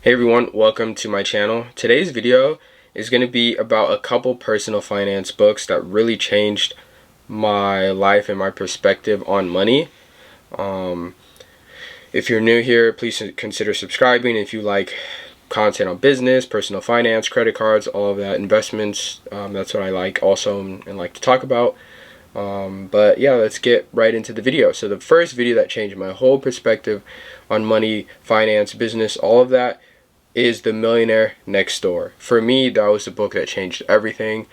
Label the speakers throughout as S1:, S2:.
S1: Hey everyone, welcome to my channel. Today's video is going to be about a couple personal finance books that really changed my life and my perspective on money. If you're new here, please consider subscribing. If you like content on business, personal finance, credit cards, all of that, investments, that's what I like also and like to talk about. But yeah, let's get right into the video. So the first video that changed my whole perspective on money, finance, business, all of that is The Millionaire Next Door. For me, that was the book that changed everything.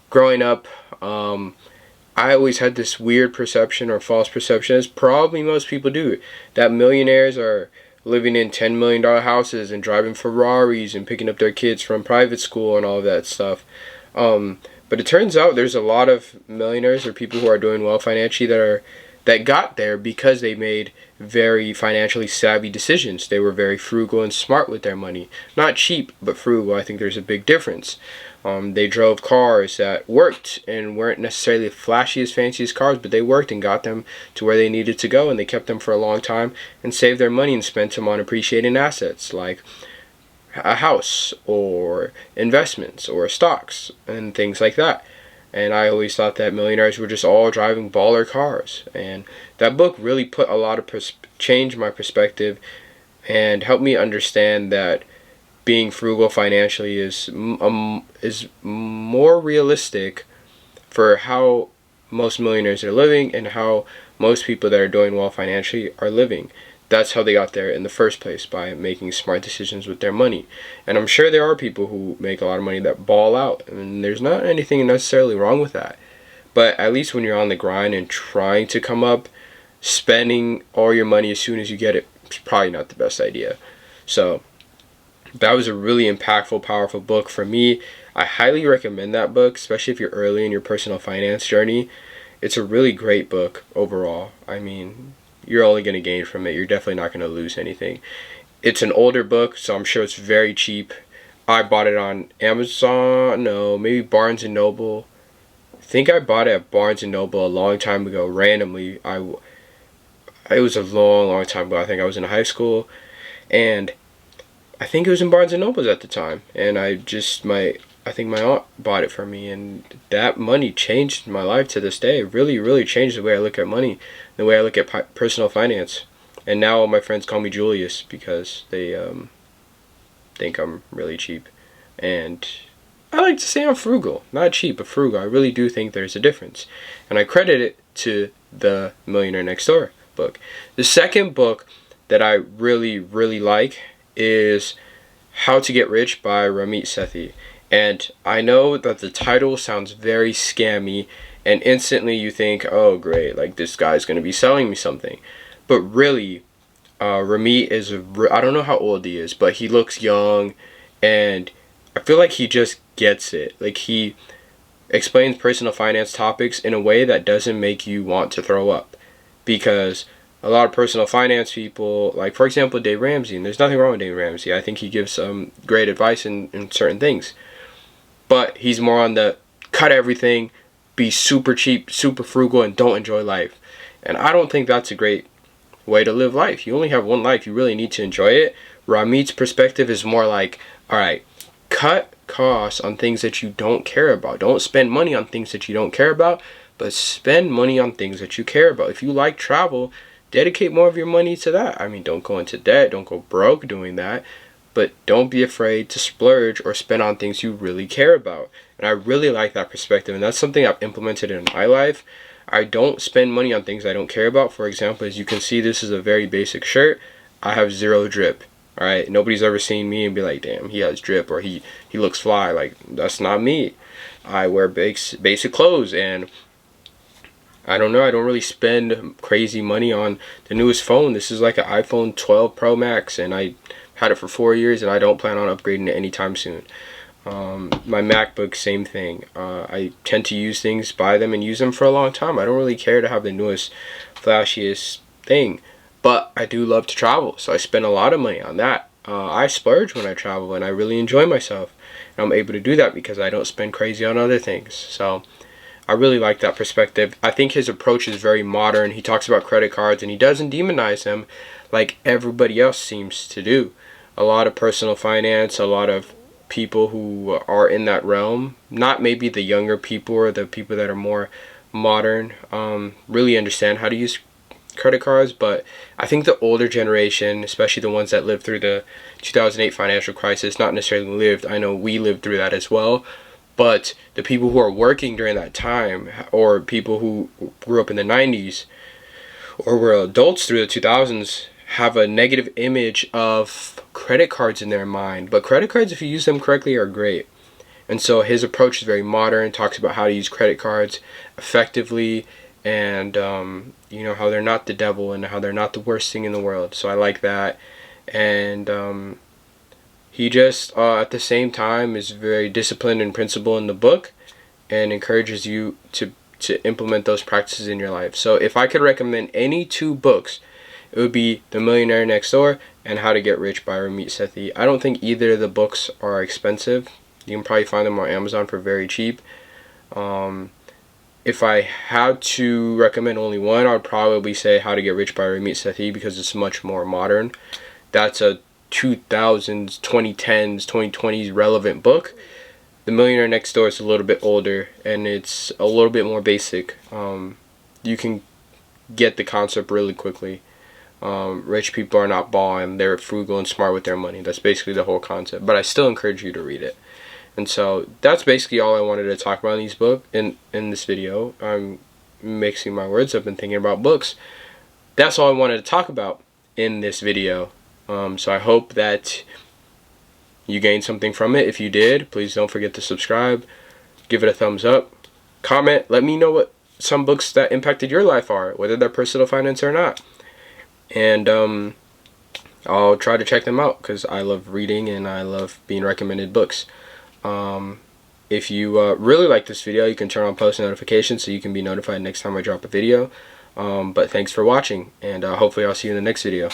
S1: Growing up, I always had this weird perception or false perception, as probably most people do, that millionaires are living in $10 million houses and driving Ferraris and picking up their kids from private school and all of that stuff. But it turns out there's a lot of millionaires or people who are doing well financially that got there because they made very financially savvy decisions. They were very frugal and smart with their money. Not cheap, but frugal. I think there's a big difference. They drove cars that worked and weren't necessarily the flashiest, fanciest cars, but they worked and got them to where they needed to go, and they kept them for a long time and saved their money and spent them on appreciating assets like a house or investments or stocks and things like that. And I always thought that millionaires were just all driving baller cars. And that book really put a lot of changed my perspective and helped me understand that being frugal financially is more realistic for how most millionaires are living and how most people that are doing well financially are living. That's how they got there in the first place, by making smart decisions with their money. And I'm sure there are people who make a lot of money that ball out, and there's not anything necessarily wrong with that. But at least when you're on the grind and trying to come up, spending all your money as soon as you get it is probably not the best idea. So that was a really impactful, powerful book for me. I highly recommend that book, especially if you're early in your personal finance journey. It's a really great book overall. I mean, you're only going to gain from it. You're definitely not going to lose anything. It's an older book, so I'm sure it's very cheap. I bought it on Amazon, no, maybe Barnes & Noble. I think I bought it at Barnes & Noble a long time ago, randomly. It was a long time ago. I think I was in high school, and I think it was in Barnes & Noble's at the time. And I think my aunt bought it for me, and that money changed my life to this day. It really, really changed the way I look at money, the way I look at personal finance. And now all my friends call me Julius because they think I'm really cheap. And I like to say I'm frugal. Not cheap, but frugal. I really do think there's a difference. And I credit it to The Millionaire Next Door book. The second book that I really, really like is How to Get Rich by Ramit Sethi. And I know that the title sounds very scammy, and instantly you think, oh great, like this guy's going to be selling me something. But really, Ramit is, I don't know how old he is, but he looks young, and I feel like he just gets it. Like, he explains personal finance topics in a way that doesn't make you want to throw up. Because a lot of personal finance people, like for example Dave Ramsey, and there's nothing wrong with Dave Ramsey. I think he gives some great advice in certain things. But he's more on the cut everything, be super cheap, super frugal, and don't enjoy life. And I don't think that's a great way to live life. You only have one life. You really need to enjoy it. Ramit's perspective is more like, alright, cut costs on things that you don't care about. Don't spend money on things that you don't care about, but spend money on things that you care about. If you like travel, dedicate more of your money to that. I mean, don't go into debt. Don't go broke doing that. But don't be afraid to splurge or spend on things you really care about. And I really like that perspective. And that's something I've implemented in my life. I don't spend money on things I don't care about. For example, as you can see, this is a very basic shirt. I have zero drip. Alright, nobody's ever seen me and be like, damn, he has drip, or he looks fly. Like, that's not me. I wear basic clothes, and I don't know, I don't really spend crazy money on the newest phone. This is like an iPhone 12 Pro Max, and I had it for 4 years, and I don't plan on upgrading it anytime soon. My MacBook, same thing. I tend to use things, buy them, and use them for a long time. I don't really care to have the newest, flashiest thing. But I do love to travel, so I spend a lot of money on that. I splurge when I travel, and I really enjoy myself. And I'm able to do that because I don't spend crazy on other things. So I really like that perspective. I think his approach is very modern. He talks about credit cards, and he doesn't demonize them like everybody else seems to do. a lot of personal finance, a lot of people who are in that realm, not maybe the younger people or the people that are more modern, really understand how to use credit cards. But I think the older generation, especially the ones that lived through the 2008 financial crisis, not necessarily lived, I know we lived through that as well, but the people who are working during that time, or people who grew up in the 90s or were adults through the 2000s, have a negative image of credit cards in their mind. But credit cards, if you use them correctly, are great. And so his approach is very modern, talks about how to use credit cards effectively, and how they're not the devil and how they're not the worst thing in the world. So I like that. And he just at the same time is very disciplined and principled in the book, and encourages you to implement those practices in your life. So if I could recommend any two books, it would be The Millionaire Next Door and How to Get Rich by Ramit Sethi. I don't think either of the books are expensive. You can probably find them on Amazon for very cheap. If I had to recommend only one, I would probably say How to Get Rich by Ramit Sethi, because it's much more modern. That's a 2000s, 2010s, 2020s relevant book. The Millionaire Next Door is a little bit older, and it's a little bit more basic. You can get the concept really quickly. Rich people are not balling, they're frugal and smart with their money. That's basically the whole concept, but I still encourage you to read it. And so that's basically all I wanted to talk about in these book in this video. I'm mixing my words up and thinking about books. That's all I wanted to talk about in this video. So I hope that you gained something from it. If you did, please don't forget to subscribe, give it a thumbs up, comment, let me know what some books that impacted your life are, whether they're personal finance or not. And I'll try to check them out, because I love reading and I love being recommended books. If you really like this video, you can turn on post notifications so you can be notified next time I drop a video. But thanks for watching, and hopefully I'll see you in the next video.